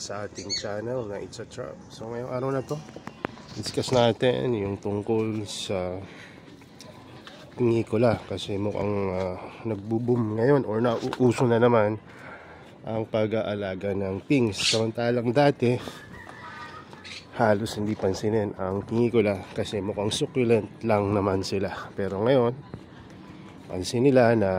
sa ating channel na It's a Trap. So ngayong araw na to, discuss natin yung tungkol sa pinikula kasi mukhang nagbo-boom ngayon or nauuso na naman ang pag-aalaga ng pings. Samantalang dati halos hindi pansinin ang pinikula kasi mukhang succulent lang naman sila. Pero ngayon pansin nila na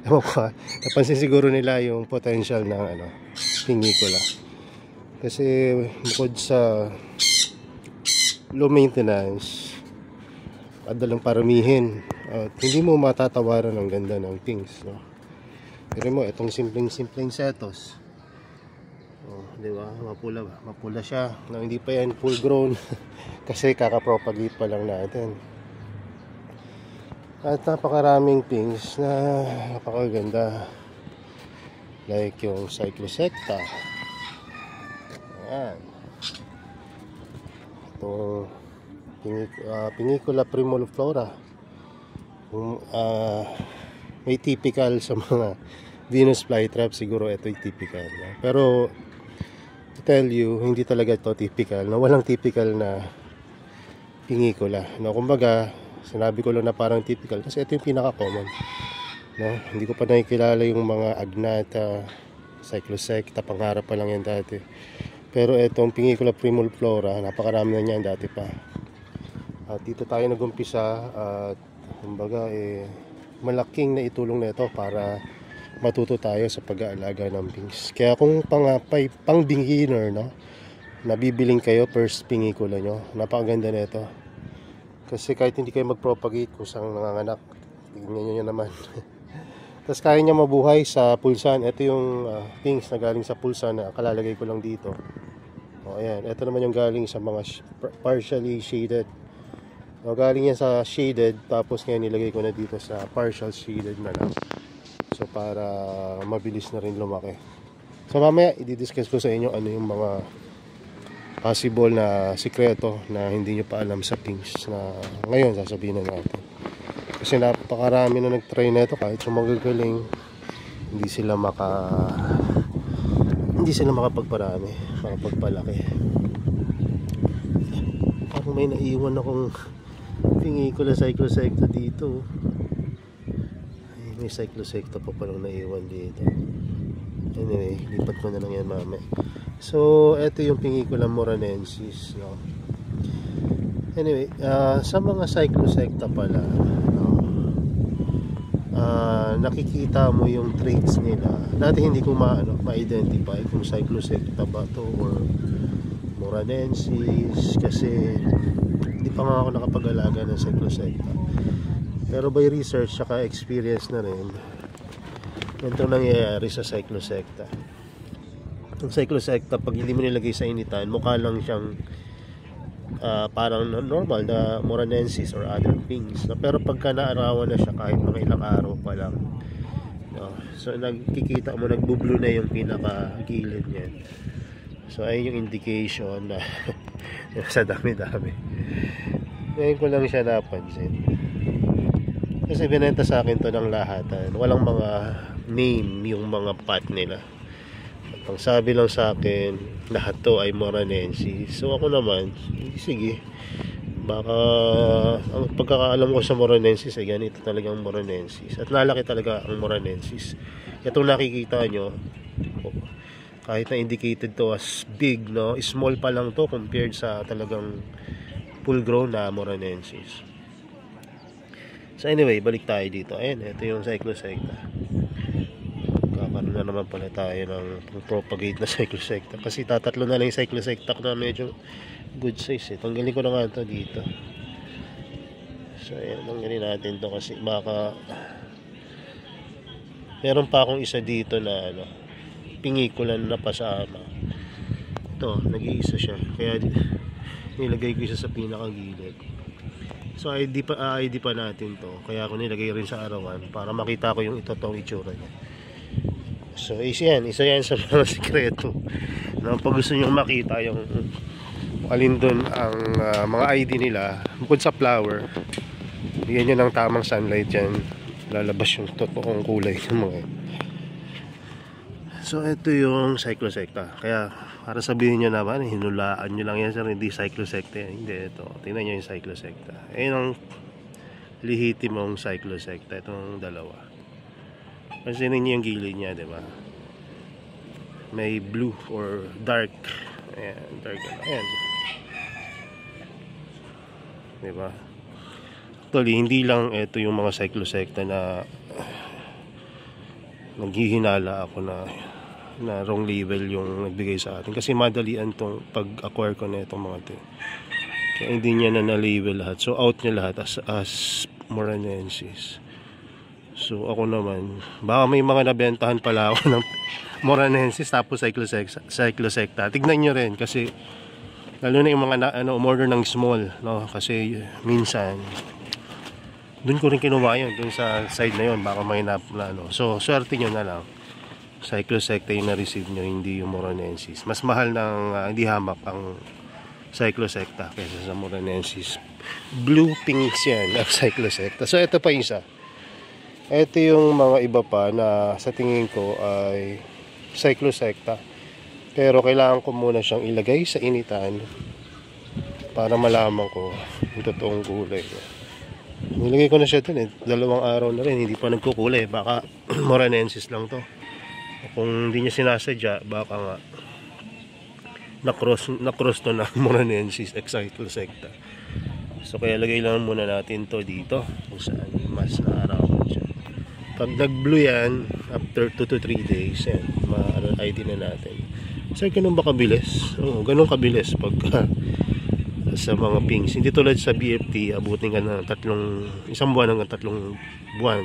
ewan ko, napansin siguro nila yung potential ng pinikula kasi bukod sa low maintenance, madalang paramihin at hindi mo matatawaran ang ganda ng pings, no? Pero mo itong simpleng setos, di ba? Mapula siya na hindi pa yan full grown kasi kakapropagate pa lang natin. At napakaraming pings na napakaganda, like yung Cyclosecta. Ayan. Itong Pinicula primuliflora. May typical sa mga Venus flytrap, siguro ito yung typical. Pero to tell you, hindi talaga ito typical. Walang typical na pinicula. Kumbaga, sinabi ko lang na parang typical kasi ito yung pinaka-common, no? Hindi ko pa nakikilala yung mga Agnata, Cyclosecta, pangarap pa lang yan dati. Pero itong Pinicula primuliflora, napakarami na niyan dati pa. At dito tayo nag-umpisa at kumbaga malaking na itulong na ito para matuto tayo sa pag-aalaga ng pings. Kaya kung pang beginner, no, nabibiling kayo first pinicula nyo, napakaganda na ito. Kasi kahit hindi kayo mag-propagate kung saan nanganganak, tignan nyo naman. Tapos kaya niya mabuhay sa pulsan. Ito yung pings na galing sa pulsan na kalalagay ko lang dito. Ayan. Ito naman yung galing sa mga partially shaded. Galing yan sa shaded, tapos ngayon nilagay ko na dito sa partial shaded na lang. So para mabilis na rin lumaki. So mamaya i-discuss ko sa inyo ano yung mga possible na sikreto na hindi nyo pa alam sa pings na ngayon sasabihin na natin. Kasi napakarami na nag-try na ito, kahit yung magagaling hindi sila makapagparami, makapagpalaki. Parang may naiwan akong Pinicula Cyclosecta dito. Ay, may Cyclosecta pa palang naiwan dito. Anyway, lipat ko na lang yan mamaya. So, ito yung Pinicula moranensis, no? Anyway, sa mga Cyclosecta pala, no, nakikita mo yung traits nila. Dati hindi ko ma-identify kung Cyclosecta ba to or moranensis kasi hindi pa nga ako nakapag-alaga ng Cyclosecta. Pero by research saka experience na rin, ganito nangyayari sa Cyclosecta. Yung Cyclosecta, pag hindi mo nilagay sa initan, mukha lang siyang parang normal na moranensis or other pings, no? Pero pagka naarawan na siya kahit mga ilang araw pa lang, no? So nagkikita mo nagbublo na yung pinaka-gilid niyan. So ayun yung indication na sa dami-dami. Ngayon ko lang siya napansin kasi binenta sa akin to ng lahatan, walang mga name yung mga pot nila. Ang sabi lang sa akin, lahat to ay moranensis. So ako naman, sige, baka ang pagkakaalam ko sa moranensis ay ganito talagang moranensis. At lalaki talaga ang moranensis. Itong nakikita nyo, kahit na indicated to as big, no, small pa lang to compared sa talagang full grown na moranensis. So anyway, balik tayo dito. Ayan, ito yung Cyclosecta. Kakaroon na naman pala tayo ng propagate na Cyclosecta kasi tatatlo na lang yung Cyclosecta na medyo good size. Tanggalin ko na nga ito dito. So ayan, tanggalin natin to kasi baka meron pa akong isa dito na Pinicula na pasama. Ito, nag-iisa siya kaya nilagay ko isa sa pinakagilid. So ID pa natin to, kaya ako nilagay rin sa arawan para makita ko yung itotong itsura niya. So isa yan sa mga sikreto na pag gusto nyo makita yung alin dun ang mga ID nila, bukod sa flower, bigyan nyo ng tamang sunlight yan, lalabas yung totoong kulay ng mga yun. So ito yung cyclosecta. Kaya para sabihin nyo naman, hinulaan nyo lang yan sir, hindi cyclosecta yan. Hindi, ito, tingnan nyo yung cyclosecta. Ayun ang lehitimong cyclosecta, itong dalawa. Pansinin nyo yung gilid nya, diba? May blue or dark. Ayan, dark. Ayan, diba? Actually, hindi lang ito yung mga cyclosecta na naghihinala ako na wrong label yung nagbigay sa atin, kasi madalian tong pag-acquire ko na itong mga ito, kaya hindi niya na na-label lahat. So out niya lahat as Moranensis. So ako naman, baka may mga nabentahan pala ako ng Moranensis tapos cyclosecta. Tignan nyo rin, kasi lalo na yung mga umorder ng small, no? Kasi minsan dun ko rin kinuha yun, dun sa side na yun, baka may na ano. So swerte nyo na lang, cyclosecta yung na-receive nyo, hindi yung Moranensis. Mas mahal ng hindi hamak ang cyclosecta kaysa sa Moranensis. Blue pinks yan ang cyclosecta. So ito pa isa, ito yung mga iba pa na sa tingin ko ay cyclosecta, pero kailangan ko muna siyang ilagay sa initan para malaman ko yung totoong kulay. Nilagay ko na siya dun 2 araw na rin, hindi pa nagkukulay. Baka Moranensis lang to. Kung hindi niya sinasadya, baka nga na-cross to na Moranensis cyclosecta. So kaya lagay lang muna natin to dito kung saan mas naarawan siya. Pag nag-blue yan, after 2 to 3 days, yan, ma-ID na natin. So ganun ba kabilis? Oo, ganun kabilis pag sa mga pinks. Hindi tulad sa BFT, abutin ka na 1 buwan hanggang 3 buwan.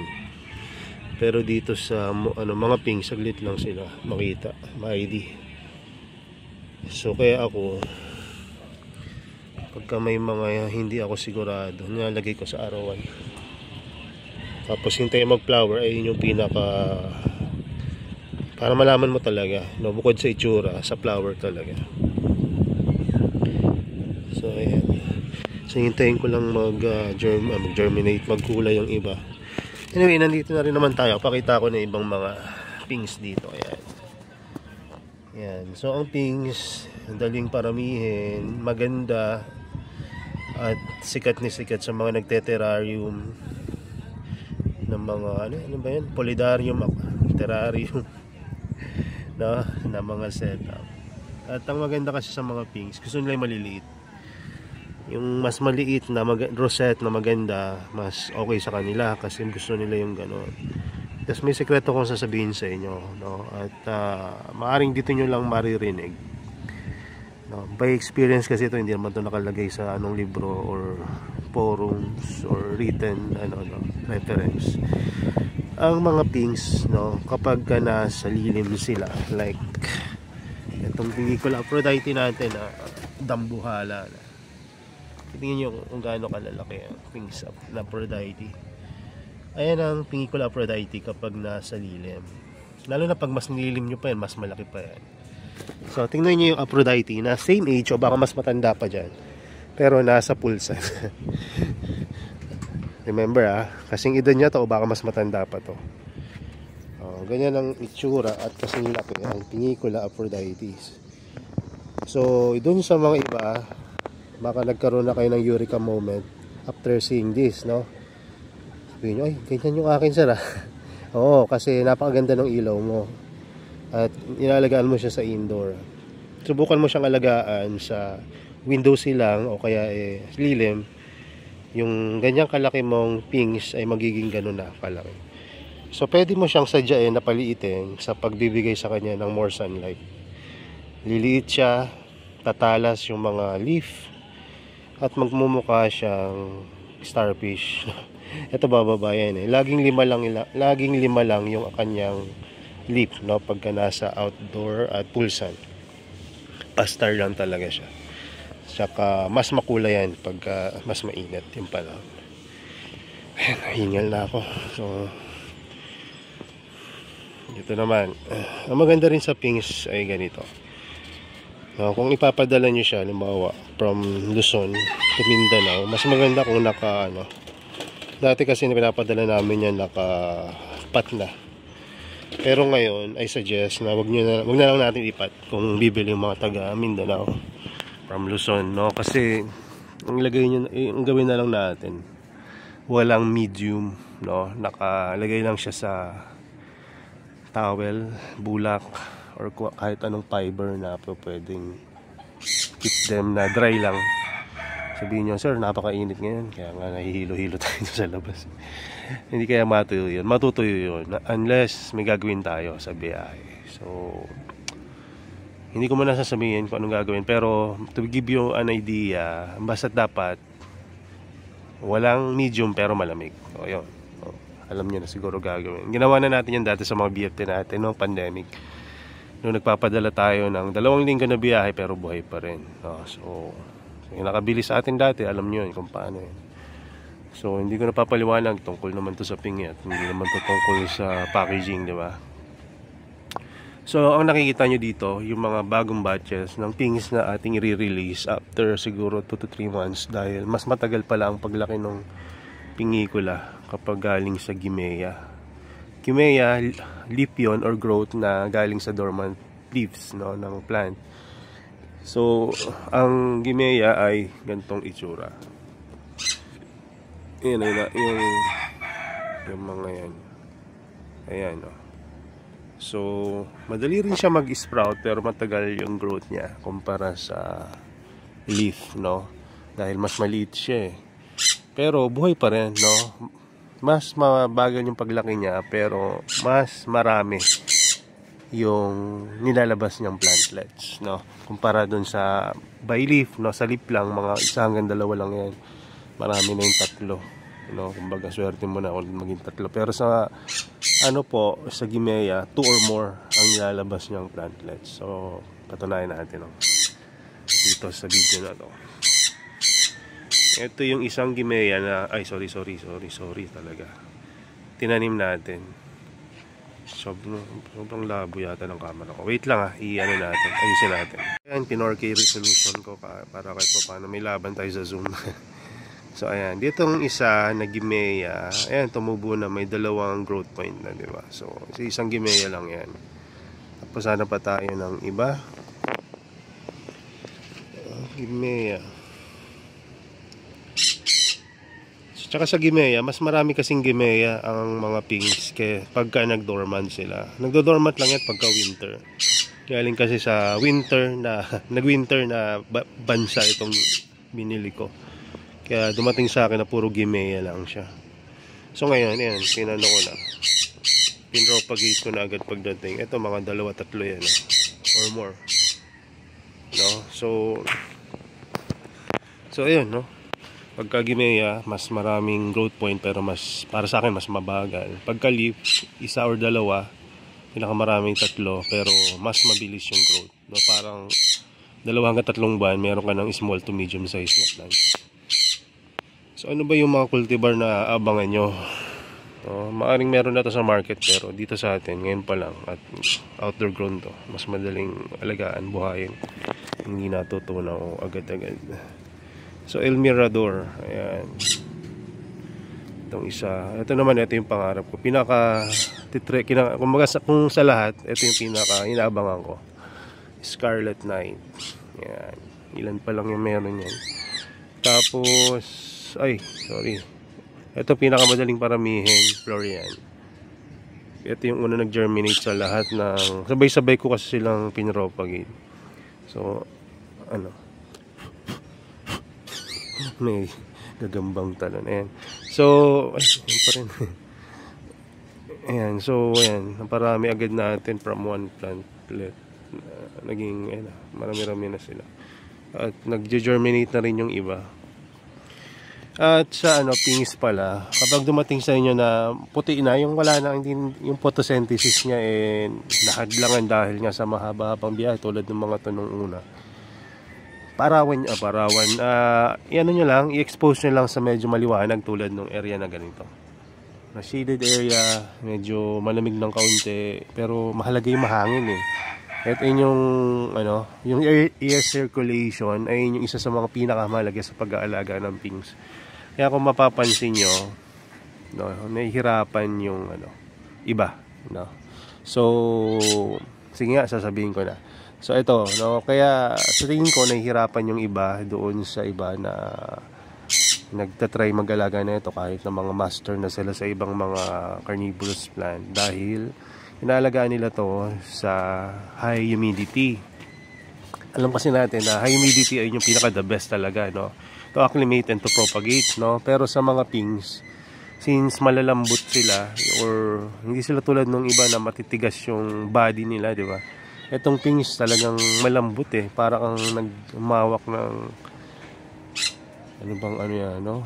Pero dito sa mga pinks, saglit lang sila makita, ma-ID. So kaya ako, pagka may mga hindi ako sigurado, nilalagay ko sa arawan. Tapos hintay mag-flower, ay yun yung pinaka, para malaman mo talaga, no, bukod sa itsura, sa flower talaga. So ayan, so hintayin ko lang mag-germinate, magkulay yung iba. Anyway, nandito na rin naman tayo. Pakita ko na ibang mga pinks dito. Ayan. Ayan. So ang pinks, daling paramihin, maganda, at sikat ni sikat sa mga nagte-terrarium ng mga ano ba yan? Polidarium, terrarium no? Na mga setup. At ang maganda kasi sa mga pinks, gusto nila yung maliliit. Yung mas maliit na rosette na maganda, mas okay sa kanila kasi gusto nila yung gano'n. Tapos may sekreto kong sasabihin sa inyo, no? At maaring dito nyo lang maririnig, no? By experience kasi ito, hindi naman ito nakalagay sa anong libro or forums or written reference. Ang mga pinks, no, kapag nasa lilim sila, like itong Pingicula Aphrodite natin na dambuhala na, tingnan nyo kung gaano kalalaki ang pinks na Aphrodite. Ayan ang Pingicula Aphrodite kapag nasa lilim. Lalo na pag mas nililim nyo pa yan, mas malaki pa yan. So tingnan nyo yung Aphrodite na same age o baka mas matanda pa dyan, pero nasa pulsan. Remember kasing edad niya to o baka mas matanda pa to. Ganyan ang itsura at kasing laki ang Pingicula Aphrodite. So dun sa mga iba, baka nagkaroon na kayo ng eureka moment after seeing this, no? Sabihin nyo, ay, ganyan yung akin sir Oo, kasi napakaganda ng ilaw mo at inalagaan mo siya sa indoor. Subukan mo siyang alagaan sa window silang o kaya lilim. Yung ganyang kalaki mong pinks ay magiging ganun na kalaki. So pwede mo siyang sadyain na paliitin sa pagbibigay sa kanya ng more sunlight. Liliit siya, tatalas yung mga leaf, at magmumukha siyang starfish. Ito bababa yan Laging lima lang yung kanyang leaf, no, pagka nasa outdoor at pulsan. Pastar lang talaga siya. Saka mas makulay yan pagka mas mainit yung panahon. Hingal na ako. So ito naman, ang maganda rin sa pinks ay ganito. Kung ipapadala nyo siya, halimbawa from Luzon to Mindanao, mas maganda kung Dati kasi pinapadala namin yan nakapat na. Pero ngayon, I suggest na wag na lang natin ipat kung bibili yung mga taga Mindanao from Luzon, no? Kasi ang gawin na lang natin, walang medium, no? Nakalagay lang siya sa towel, bulak, or kahit anong fiber na pwedeng keep them na dry lang. Sabihin nyo, sir, napakainit ngayon, kaya nga nahihilo-hilo tayo sa labas. Hindi kaya matuyo yun. Matutuyo yun unless may gagawin tayo sa biyahe. So, hindi ko muna sasabihin kung anong gagawin, pero to give you an idea, basta dapat walang medium pero malamig. O yun, alam nyo na siguro gagawin. Ginawa na natin yan dati sa mga BFT natin noong pandemic, nung nagpapadala tayo ng 2 linggo na biyahe pero buhay pa rin. So yung nakabili sa atin dati, alam nyo yun kung paano yun. So hindi ko napapaliwanag, tungkol naman to sa pingi at hindi naman to tungkol sa packaging, di ba? So ang nakikita nyo dito, yung mga bagong batches ng pings na ating i-release after siguro 2 to 3 months, dahil mas matagal pala ang paglaki ng pingikula kapag galing sa Gimea. Gimea, leaf yun or growth na galing sa dormant leaves, no, ng plant. So, ang Gimea ay gantong itsura. Yan ay yung mga yan. Ayan, no. So, madali rin siya mag-sprout pero matagal yung growth niya kumpara sa leaf, no? Dahil mas maliit siya eh. Pero buhay pa rin, no? Mas mabagal yung paglaki niya pero mas marami yung nilalabas niyang plantlets, no? Kumpara dun sa by leaf, no? Sa leaf lang, mga 1 hanggang 2 lang yan. Marami na yung 3, no? Kumbaga swerte mo na kung maging 3. Pero sa ano po, sa Gimea, 2 or more ang nilalabas niyang plantlets. So patunayan natin, no? Dito sa video na to. Ito yung isang Gimea na, ay sorry talaga, tinanim natin. Sobrang labo yata ng camera ko. Wait lang ayusin natin. Ayan, P4K resolution ko para kahit pa paano may laban tayo sa zoom. So ayan, dito ang isa na Gimea. Ayan, tumubo na, may 2 growth point na, di ba? So isang Gimea lang yan. Tapos sana pa tayo ng iba. Gimea. Tsaka sa Gimea, mas marami kasing Gimea ang mga pings pagka nag-dormant sila. Nagdo-dormant lang yan pagka winter. Galing kasi sa nag-winter na bansa itong binili ko. Kaya dumating sa akin na puro Gimea lang siya. So ngayon, ayan, pinano ko na. Pinropagate ko na agad pagdating. Ito mga 2-3 yan, or more. No? So ayun, no? Pagka Gimea, mas maraming growth point pero para sa akin mas mabagal. Pagka leaf, 1 or 2, pinakamaraming 3 pero mas mabilis yung growth. No, parang 2 hanggang 3 buwan meron ka ng small to medium size na plants. So ano ba yung mga cultivar na abangan nyo? Maaring meron na to sa market pero dito sa atin ngayon pa lang at outdoor grown to. Mas madaling alagaan, buhayin. Hindi natutunaw agad-agad. So El Mirador, ayan. Itong isa. Ito naman, ito yung pangarap ko. Kung sa lahat, ito yung pinaka inaabangan ko. Scarlet Knight. Ayan. Ilan pa lang yung meron yan. Tapos, ito pinakamadaling paramihin, Florian. Ito yung una nag-germinate sa lahat ng... Sabay-sabay ko kasi silang pinropagate. So, may gagambang talon. Ayan. So, ayan pa rin. Ayan. So, ayan. Naparami agad natin from one plantlet. Naging, ayan, marami-rami na sila. At nag-germinate na rin yung iba. At sa pingis pala, kapag dumating sa inyo na puti na, yung wala na, hindi, yung photosynthesis niya nahadlangan dahil nga sa mahaba-habang biyahe tulad ng mga to nung una. Parawan, nyo lang, i-expose nyo lang sa medyo maliwanag tulad ng area na ganito. Na shaded area, medyo malamig ng kaunti, pero mahalaga yung mahangin eh. At yung air circulation ay yung isa sa mga pinakamahalaga sa pag-aalaga ng pings. Kaya kung mapapansin nyo, no, nahihirapan yung iba, no. So sige nga, sasabihin ko na. So ito, no, kaya sa tingin ko nahihirapan yung iba doon sa iba na nagtatry mag-alaga na ito kahit na mga master na sila sa ibang mga carnivorous plant, dahil inaalagaan nila to sa high humidity. Alam kasi natin na high humidity ay yung pinaka the best talaga, no, to acclimate and to propagate, no. Pero sa mga pings, since malalambot sila, or hindi sila tulad ng iba na matitigas yung body nila, di ba? Etong pings talagang malambot eh, para kang nagmawak ng no?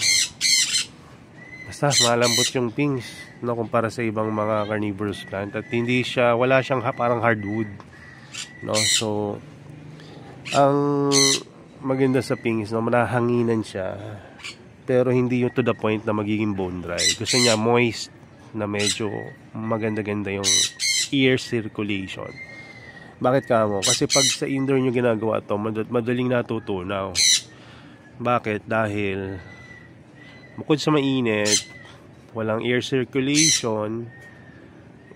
Basta malambot yung pings, no, kumpara sa ibang mga carnivorous plant, at hindi siya, wala siyang parang hardwood, no. So ang maganda sa pings, no, manahanginan siya, pero hindi yung to the point na magiging bone dry. Gusto niya moist, na medyo maganda-ganda yung air circulation. Bakit kamo? Kasi pag sa indoor nyo ginagawa to, madaling natutunaw. Bakit? Dahil bukod sa mainit, walang air circulation.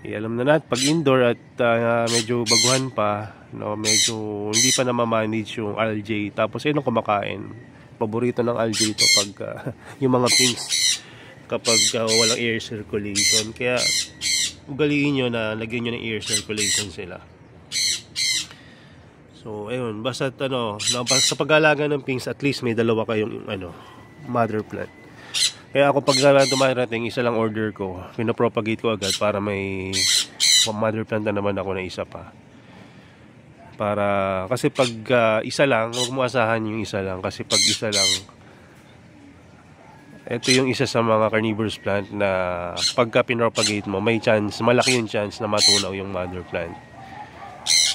Alam na natin, pag indoor at medyo baguhan pa, no, medyo hindi pa na-manage yung algae. Tapos yun ang kumakain. Paborito ng algae ito pag yung mga pinks, kapag walang air circulation. Kaya ugaliin nyo na lagyan nyo ng air circulation sila. So ayun, basta sa pag-alaga ng pinks, at least may dalawa kayong mother plant. Kaya ako pag dumarating, isa lang order ko, pinapropagate ko agad para may mother plant na naman ako na isa pa. Kasi pag isa lang, huwag mo asahan yung isa lang, kasi pag isa lang, ito yung isa sa mga carnivorous plant na pagka pinropagate mo, may chance, malaki yung chance na matunaw yung mother plant.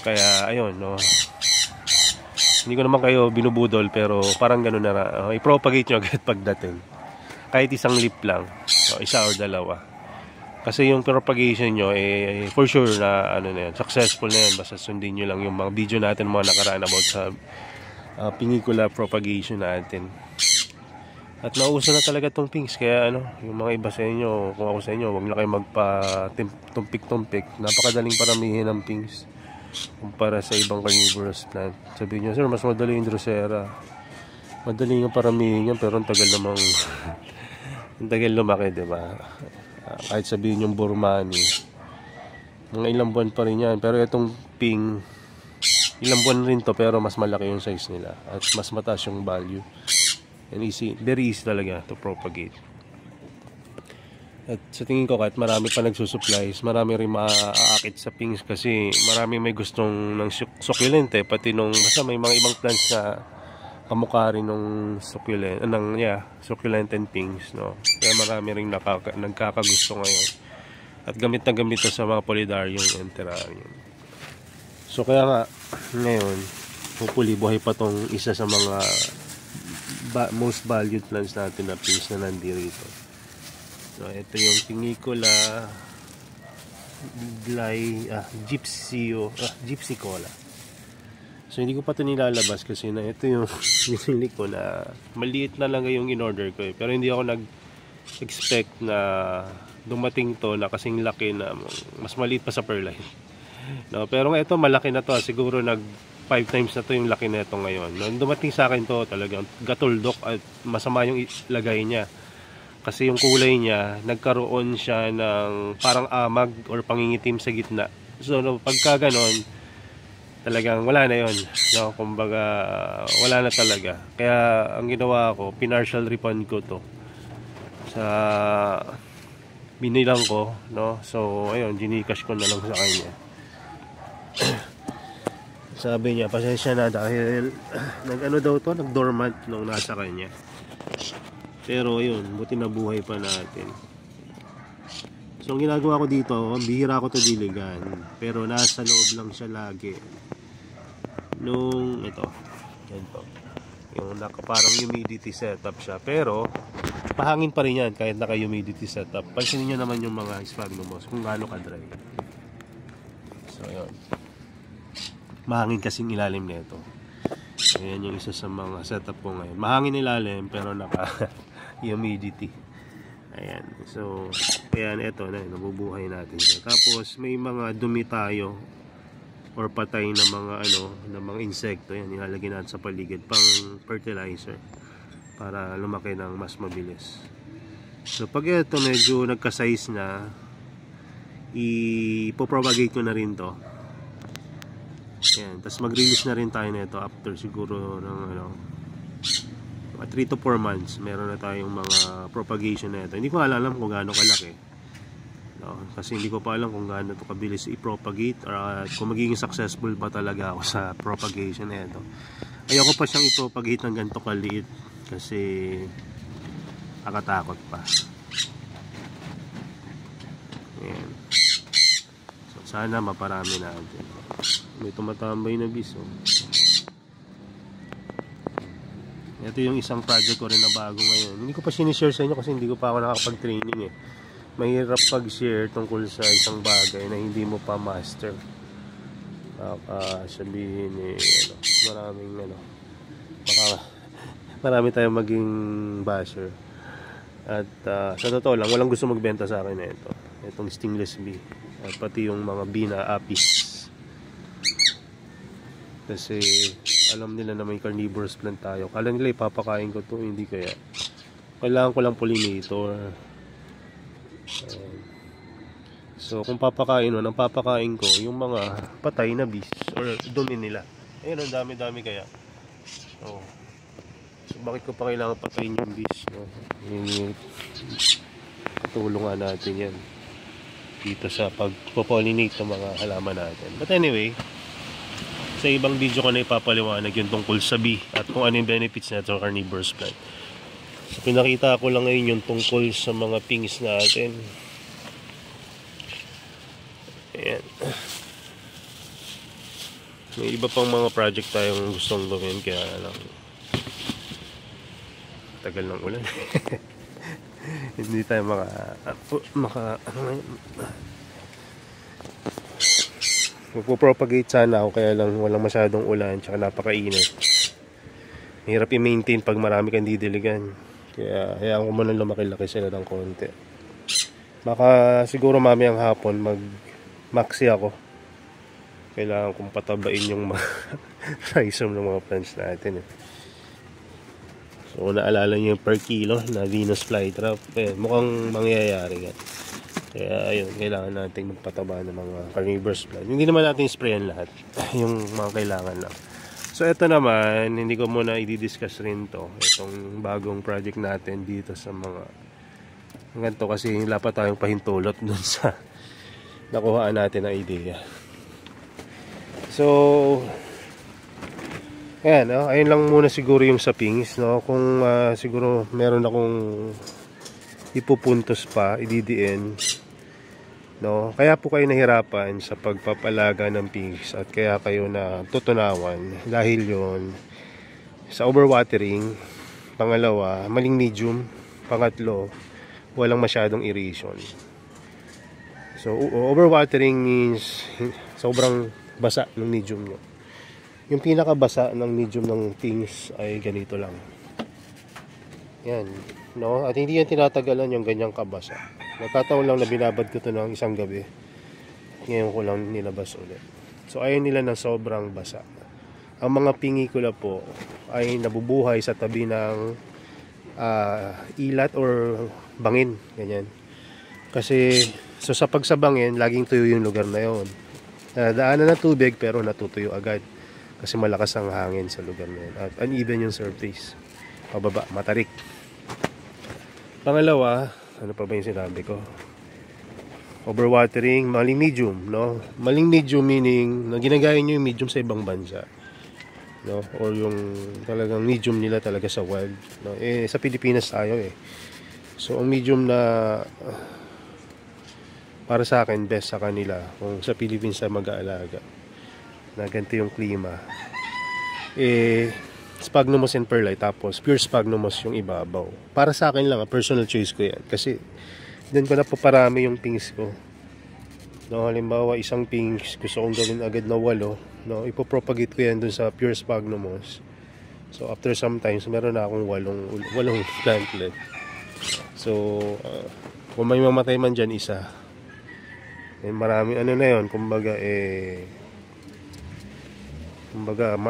Kaya ayun, no, hindi ko naman kayo binubudol, pero parang gano'n na, i-propagate nyo agad pagdating, kahit isang leaf lang, isa or dalawa. Kasi yung propagation nyo, for sure na successful na yan. Basta sundin nyo lang yung mga video natin mga nakaraan about sa pingicula propagation natin. At nauso na talaga tong pinks. Kaya yung mga iba sa inyo, kung ako sa inyo, huwag na kayo magpa-tumpik-tumpik. Napakadaling paramihin ng pinks kumpara sa ibang carnivorous plant. Sabihin nyo, sir, mas madali yung Drosera. Madali yung paramihin yan, pero ang tagal namang ang tagal lumaki, diba? Kahit sabihin yung Burmani, mga ilang buwan pa rin yan. Pero itong ping, ilang buwan rin to, pero mas malaki yung size nila at mas mataas yung value. And very easy talaga to propagate. At sa tingin ko, kahit marami pa nagsusupplies, marami rin maaakit sa pings, kasi marami may gustong ng succulent pati basta may mga ibang plants na kamukha rin ng succulent, succulent and pings, no. Kaya marami rin nagkakagusto ngayon. At gamit na gamit to sa mga polydarium and terrarium. So kaya nga, ngayon, hopefully buhay pa tong isa sa mga most valued plants natin na pings na nandito. So ito yung Pingicula gypsicola. So hindi ko pa ito nilalabas kasi ito yung binili ko na maliit na lang yung in-order ko pero hindi ako nag-expect na dumating to na kasing laki, na mas maliit pa sa Perlite. No, pero ito malaki na to, siguro 5 times na to yung laki na ito ngayon. No, dumating sa akin to, talagang gatuldok at masama yung lagay niya. Kasi yung kulay niya, nagkaroon siya ng parang amag or pangingitim sa gitna. So pagka ganon, talagang wala na yon, no? Kumbaga wala na talaga. Kaya ang ginawa ko, pinartial refund ko to sa binilang ko, no? So ayun, ginikash ko na lang sa kanya. Sabi niya, pasensya na dahil daw to, nag-dormant nung nasa kanya. Pero ayun, buti na buhay pa natin. So ang ginagawa ko dito, bihira ko to diligan, pero nasa loob lang siya lagi. Nung ito, yung parang humidity setup siya, pero pahangin pa rin yan kahit naka humidity setup. Pansinin nyo naman yung mga sphagnumos kung gaano ka dry. So ayun, mahangin kasing ilalim nito. Ayan yung isa sa mga setup ko ngayon. Mahangin ilalim pero naka humidity. Ayan. So, ayan, ito na, nabubuhay natin siya. Tapos, may mga dumi tayo or patay na mga na mga insekto. Yan, ilalagay natin sa paligid pang fertilizer para lumaki ng mas mabilis. So, pag ito medyo nagka-size na, ipopropagate ko na rin to. Ayan. Tapos, mag-release na rin tayo nito after siguro ng 3 to 4 months meron na tayong mga propagation na ito. Hindi ko alam kung gaano kalaki, no? Kasi hindi ko pa alam kung gaano ito kabilis i-propagate or kung magiging successful ba talaga ako sa propagation na ito. Ayoko pa siyang i-propagate ng ganito kaliit kasi nakatakot pa. Ayan. So, sana maparami natin. May tumatambay na biso. Ito yung isang project ko rin na bago ngayon. Hindi ko pa sinishare sa inyo kasi hindi ko pa ako nakapag-training eh. Mahirap pag-share tungkol sa isang bagay na hindi mo pa master. Sabihin eh, marami tayong maging basher. At sa totoo lang, walang gusto magbenta sa akin na ito. Itong stingless bee. At pati yung mga bee na apis. Kasi alam nila na may carnivorous plant tayo. Kala nila ipapakain ko to, hindi kaya. Kailangan ko lang pollinator. So kung papakain mo, ang papakain ko yung mga patay na bees or dumi nila. Ayun, ang dami-dami kaya. So bakit ko pa kailangan patayin yung bees, no? Tulungan natin yan dito sa pag-pollinate ng mga halaman natin. But anyway, sa ibang video ko na ipapaliwanag yung tungkol sa bee at kung ano yung benefits na ito carnivorous plant. So, pinakita ko lang ngayon yung tungkol sa mga pings natin. Ayan. May iba pang mga project tayong gustong gawin kaya lang tagal ng ulan. Hindi tayo magpo-propagate sana ako kaya lang walang masyadong ulan tsaka napakainit. Hirap i-maintain pag marami kang didiligan. Kaya hayaan ko muna lumaki-laki sila ng konti. Baka siguro mamayang hapon mag-maxi ako. Kailangan kong patabain yung mga rhizome ng mga plants natin eh. So naalala nyo yung per kilo na Venus flytrap. Mukhang mangyayari yan. Kaya ayun, kailangan natin magpataba ng mga carnivorous plant. Hindi naman natin sprayan lahat. Yung mga kailangan lang. So ito naman, hindi ko muna i-discuss rin to. Itong bagong project natin dito sa mga ganito kasi wala pa tayong pahintulot dun sa nakuhaan natin na idea. So ayan, ayun lang muna siguro yung sa pings, no? Kung siguro meron akong ipupuntos pa, ididiin, no? Kaya po kayo nahirapan sa pagpapalaga ng pigs at kaya kayo na tutunawan dahil yon sa overwatering, pangalawa, maling medium, pangatlo, walang masyadong aeration. So overwatering means sobrang basa ng medium nyo. Yung pinakabasa ng medium ng pigs ay ganito lang. Yan, no? At hindi yan tinatagalan yung ganyang kabasa. Nagkataon lang na binabad ko ito ng isang gabi. Ngayon ko lang nilabas ulit. So ayaw nila ng sobrang basa. Ang mga pingikula po ay nabubuhay sa tabi ng ilat or bangin. Ganyan. Kasi so sa pagsabangin, laging tuyo yung lugar na yon. Daanan ng tubig pero natutuyo agad. Kasi malakas ang hangin sa lugar na yun. At uneven yung surface. Pababa, matarik. Pangalawa, ano pa ba yung sinabi ko? Overwatering, maling medium, no? Maling medium meaning na ginagaya nyo yung medium sa ibang bansa, no? Or yung talagang medium nila talaga sa wild, no? Eh, sa Pilipinas tayo eh. So, ang medium na para sa akin, best sa kanila kung sa Philippines ay mag-aalaga na ganito yung klima eh, sphagnumos and perlite, tapos pure sphagnumos yung ibabaw. Para sa akin lang, personal choice ko yan kasi doon ko na paparami yung pings ko, no? Halimbawa isang pings gusto kong gawin agad na 8, no? Ipopropagate ko yan doon sa pure sphagnumos. So after sometimes meron na akong 8 plantlet. So kung may mamatay man dyan, isa. Marami ano na yun, kumbaga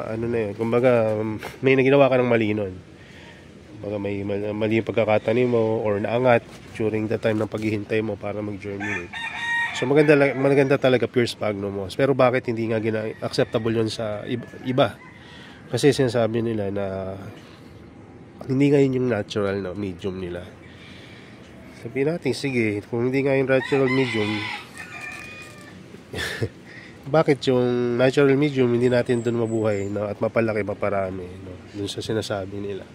ano na yun, kumbaga may naginawa ka ng mali nun. Kumbaga may mali yung pagkakatanim mo or naangat during the time ng paghihintay mo para mag-germinate. So maganda talaga pure sphagnum moss. Pero bakit hindi nga acceptable yun sa iba? Kasi sinasabi nila na hindi nga yun yung natural na medium nila. Sabihin natin, sige, kung hindi nga yung natural medium, bakit yung natural medium hindi natin doon mabuhay, no? At mapalaki, maparami, no? Doon sa sinasabi nila.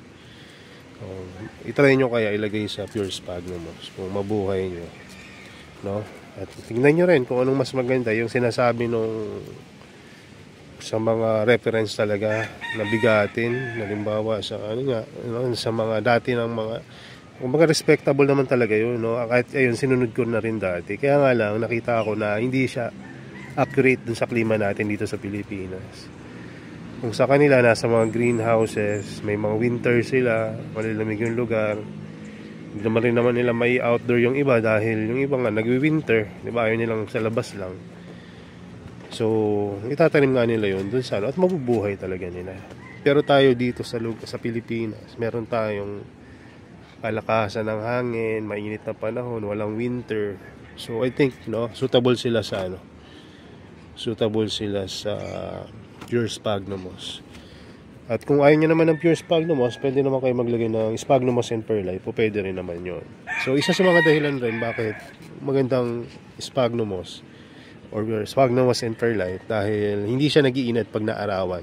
I-try nyo kaya ilagay sa pure sphagnum moss kung mabuhay nyo, no? At tingnan nyo rin kung anong mas maganda, yung sinasabi nung sa mga reference talaga na bigatin, halimbawa sa sa mga dati ng mga kumbaga respectable naman talaga yun, no? Kahit ayun, sinunod ko na rin dati. Kaya nga lang nakita ko na hindi siya accurate dun sa klima natin dito sa Pilipinas. Kung sa kanila nasa mga greenhouses, may mga winter sila, malilamig yung lugar. Hindi naman nila may outdoor yung iba dahil yung iba nga nagwi-winter, di ba? Ayaw nilang sa labas lang. So, itatanim nga nila yun dun sa at mabubuhay talaga nila. Pero tayo dito sa Pilipinas, meron tayong kalakasan ng hangin, mainit na panahon, walang winter. So, I think, no, suitable sila sa pure sphagnum moss. At kung ayaw nyo naman ng pure sphagnum moss, pwede naman kayo maglagay ng sphagnum moss and perlite. Pwede rin naman yon. So isa sa mga dahilan rin bakit magandang sphagnum moss or sphagnum moss and perlite, dahil hindi siya nag-iinit pag naarawan.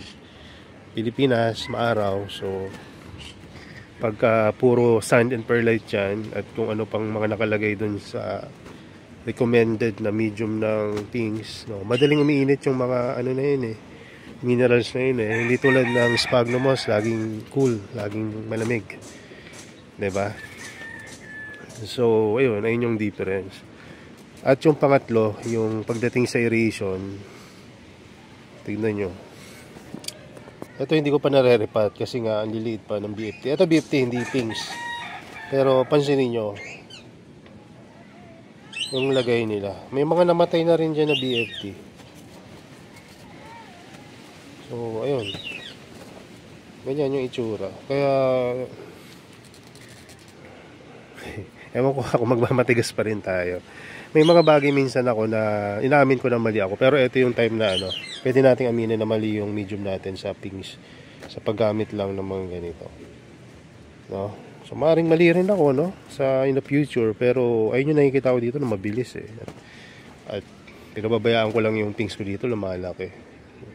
Pilipinas, maaraw. So pagka puro sand and perlite yan, at kung ano pang mga nakalagay dun sa recommended na medium ng things, no, madaling umiinit yung mga ano na yun minerals na yun hindi tulad ng sphagnum moss, laging cool, laging malamig, diba? So ayun yung difference. At yung pangatlo, yung pagdating sa aeration, tignan nyo, ito hindi ko pa nare-repat kasi nga ang liliit pa ng BFT. Ito BFT, hindi pinks, pero pansinin nyo yung lagay nila. May mga namatay na rin dyan na BFT. So, ayun. Ganyan yung itsura. Kaya, ewan ko kung magmamatigas pa rin tayo. May mga bagay minsan ako na inamin ko na mali ako. Pero ito yung time na pwede nating aminin na mali yung medium natin sa pinks. Sa paggamit lang ng mga ganito. No? So maaaring mali rin ako in the future, pero ayun yung nakikita ko dito na mabilis at pinababayaan ko lang yung pinks ko dito lumalaki.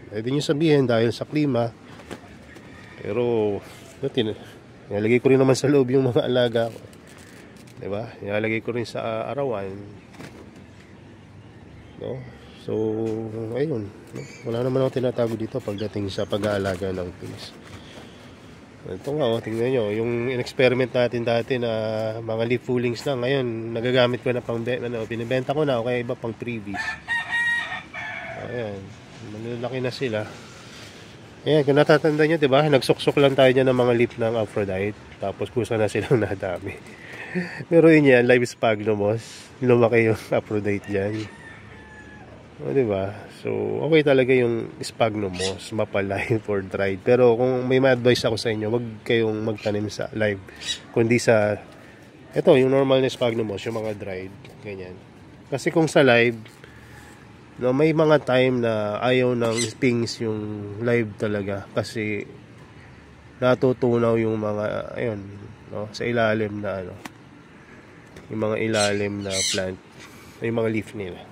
Pwede nyo sabihin dahil sa klima, pero nilalagay ko rin naman sa loob yung mga alaga ko, diba? Nilalagay ko rin sa arawan, no? So ayun, wala naman ako tinatago dito pagdating sa pag-aalaga ng pinks. Ito nga, tingnan nyo, yung in-experiment natin dati na mga leaf fullings lang, ngayon nagagamit ko na pang binibenta ko na o kaya iba pang freebies. Ayan, malalaki na sila. Ayan, kung natatanda nyo, diba, nagsuksok lang tayo dyan ng mga leaf ng Aphrodite, tapos kusa na silang nadami. Pero yun yan, live sphagnum moss, lumaki yung Aphrodite dyan. O, diba? So, okay talaga yung sphagnum moss, mapalay for dried. Pero kung may ma-advise ako sa inyo, wag kayong magtanim sa live, kundi sa ito, yung normal na sphagnum moss, yung mga dried, ganyan. Kasi kung sa live, may mga time na ayaw ng pinks yung live talaga kasi natutunaw yung mga sa ilalim na yung mga ilalim na plant, yung mga leaf nila.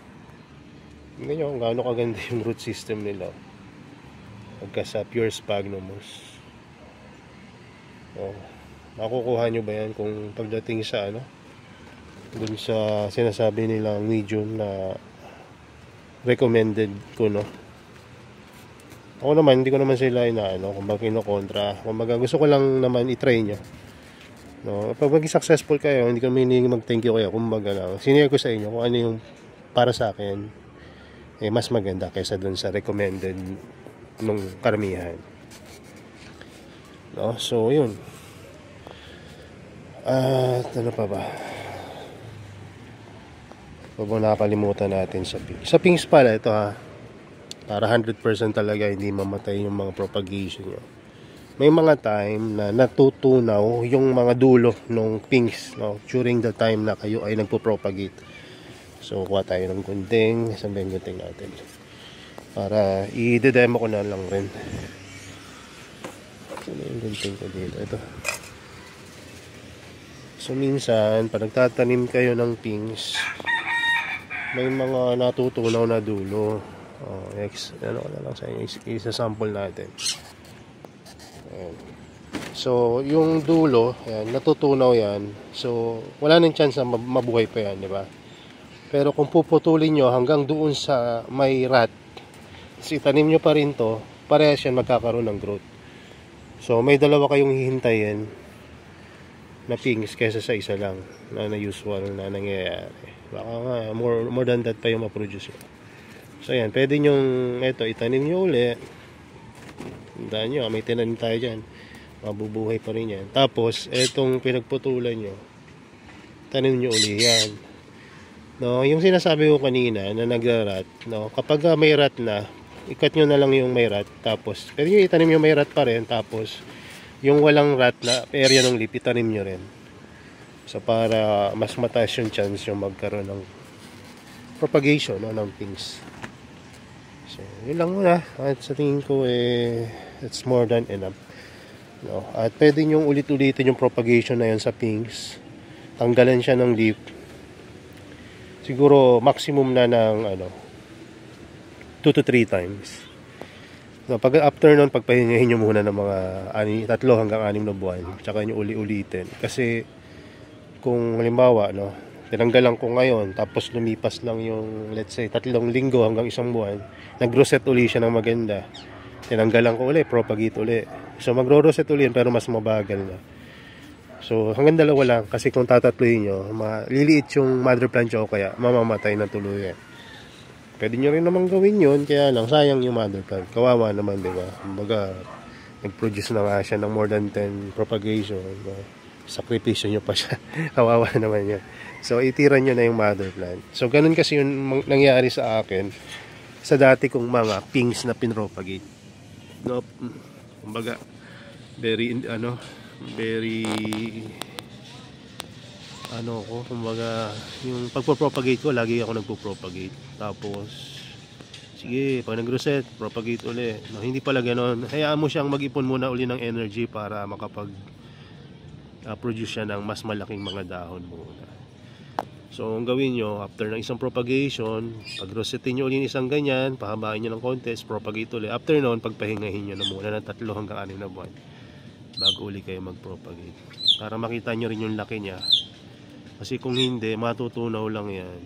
Tingnan nyo kung gaano kaganda yung root system nila pagka sa pure sphagnum moss. Makukuha nyo ba yan kung pagdating sa dun sa sinasabi nilang medium na recommended ko, Ako naman, hindi ko naman sila kumbaga kinokontra. Kumbaga gusto ko lang naman i-try nyo, pag maging successful kayo, hindi ko naman mag-thank you kayo, kumbaga lang sinare ko sa inyo kung ano yung para sa akin mas maganda kaysa dun sa recommended nung karamihan. So yun. At ano pa ba? Huwag nakakalimutan natin sa pinks pala ito ha. Para 100% talaga hindi mamatay yung mga propagation nyo. May mga time na natutunaw yung mga dulo ng pinks, no, during the time na kayo ay nagpo-propagate. So kuha tayo ng gunting, sabihin gunting natin. Para i-demo ko na lang rin. So yung gunting ko dito, ito. So minsan, pag nagtatanim kayo ng pinks, may mga natutunaw na dulo. Ano na lang sa inyo, isa-sample natin. Ayan. So, yung dulo, ayan, natutunaw yan. So, wala nang chance na mabuhay pa yan, di ba? Pero kung puputulin nyo hanggang doon sa may rat, itanim nyo pa rin to, parehas yan magkakaroon ng growth. So, may dalawa kayong hihintayin na pinks kesa sa isa lang na usual na nangyayari. Baka nga, more than that pa yung ma-produce nyo. So, ayan, pwede nyo ito, itanim nyo uli. Tandaan nyo, may tinanim tayo dyan. Mabubuhay pa rin yan. Tapos, etong pinagputulan nyo, tanim nyo uli yan. No, yung sinasabi ko kanina na nagra-rat, no, kapag may rat na, ikat nyo na lang yung may rat. Tapos, pwede nyo itanim yung may rat pa rin. Tapos, yung walang rat na area ng leaf, itanim nyo rin. So, para mas mataas yung chance yung magkaroon ng propagation, no, ng pinks. So, yun lang muna. At sa tingin ko, it's more than enough. No? At pwede nyong ulit-ulitin yung propagation na yun sa pinks. Tanggalan siya ng leaf. Siguro, maximum na ng 2 to 3 times. No, pag after nun, pagpahingahin nyo muna ng mga 3 hanggang 6 na buwan. Tsaka nyo uli-ulitin. Kasi, kung halimbawa, no, tinanggalan ko ngayon, tapos lumipas lang yung, let's say, 3 linggo hanggang 1 buwan, nag-roset uli siya ng maganda. Tinanggalan ko uli, propagate uli. So, magro-roset uli pero mas mabagal na. So, hanggang 2 lang. Kasi kung tatatluhin nyo, liliit yung mother plant nyo, kaya mamamatay na tuluyan. Pwede nyo rin naman gawin yun, kaya lang, sayang yung mother plant. Kawawa naman, di ba? Kumbaga, nag-produce na nga siya ng more than 10 propagation. Sakripisyo nyo pa siya. Kawawa naman yun. So, itiran nyo na yung mother plant. So, ganun kasi yung nangyari sa akin sa dati kong mga pinks na pinropagate. No, kumbaga, kumbaga, yung pagpo-propagate ko, lagi ako nagpo-propagate. Tapos, sige, pag nag-reset, propagate uli. No, hindi pala gano'n. Hayaan mo siyang mag-ipon muna uli ng energy para makapag produce siya ng mas malaking mga dahon muna. So, ang gawin nyo, after ng isang propagation, pag-rosetin nyo ulit isang ganyan, pahabain nyo ng konti, propagate ulit. After noon, pagpahingahin nyo na muna ng 3 hanggang 6 na buwan bago ulit kayo mag-propagate. Para makita nyo rin yung laki niya. Kasi kung hindi, matutunaw lang yan.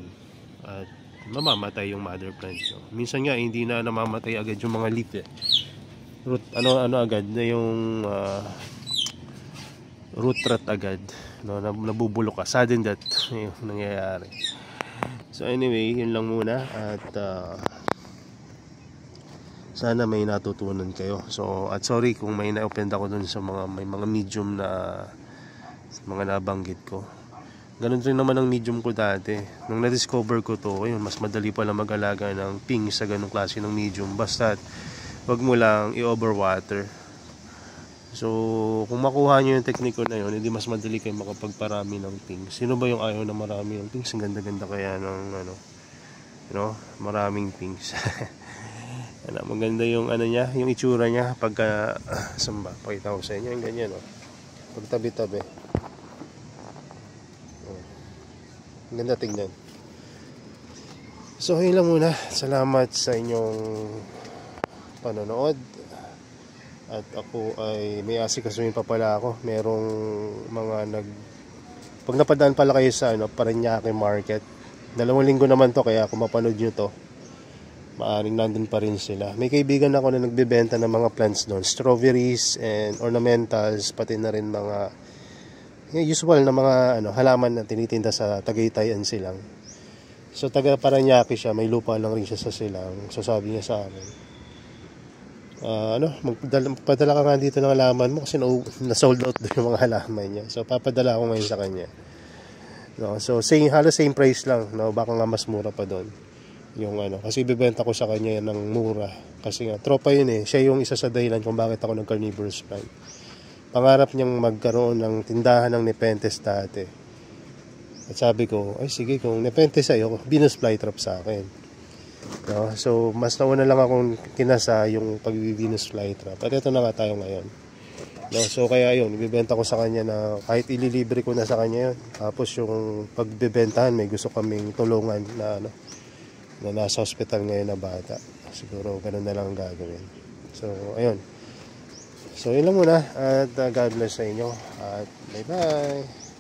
At mamamatay yung mother plant. No? Minsan nga, hindi na namamatay agad yung mga leaf. Root, agad na yung root rot agad. No, nabubulok ka, sudden death yung nangyayari. So anyway, yun lang muna. At sana may natutunan kayo. So, at sorry kung may na-offend ako dun sa may mga medium na mga nabanggit ko. Ganun rin naman ang medium ko dati. Nung na-discover ko to, ayun, mas madali pala mag-alaga ng pinks sa ganung klase ng medium. Basta wag mo lang i-overwater. So, kung makuha nyo yung tekniko na yun, hindi mas madali kayo makapagparami ng pinks. Sino ba yung ayaw na marami ng pinks? Ang ganda-ganda kaya ng maraming pinks. Maganda yung niya, yung itsura niya pagka samba. Pakita ko sa inyo yung ganyan, pagtabi-tabi. Ang ganda tingnan. So, yun lang muna. Salamat sa inyong panonood. At ako ay may asikasuhin pa pala ako. Merong mga pag napadaan pala kayo sa Parañaque Market. 2 linggo naman to, kaya kung mapanood nyo to, maaring nandun pa rin sila. May kaibigan ako na nagbebenta ng mga plants doon. Strawberries and ornamentals, pati na rin mga usual na mga halaman na tinitinda sa Tagaytay and Silang. So taga Parañaque siya, may lupa lang rin siya sa Silang. So sabi niya sa akin, Padala ka nga dito ng halaman mo kasi na-sold out doon yung mga halaman niya. So papadala ako ngayon sa kanya. No, so halos same price lang, no, baka nga mas mura pa doon. Yung kasi bibenta ko sa kanya yan ng mura. Kasi nga tropa yun eh. Siya yung isa sa dahilan kung bakit ako nag-carnivorous plant. Pangarap niyang magkaroon ng tindahan ng Nepenthes dati. At sabi ko, ay sige, kung Nepenthes sa'yo, Venus flytrap sa akin. No? So mas nauna lang akong kinasa yung pag-Venus flytrap. At ito na nga tayo ngayon. No, so kaya yun, ibibenta ko sa kanya na kahit ililibre ko na sa kanya yun. Tapos yung pagbebentahan, may gusto kaming tulungan na nasa hospital ngayon na bata. Siguro ganun na lang ang gagawin. So ayun. So yun lang muna at God bless sa inyo at bye bye.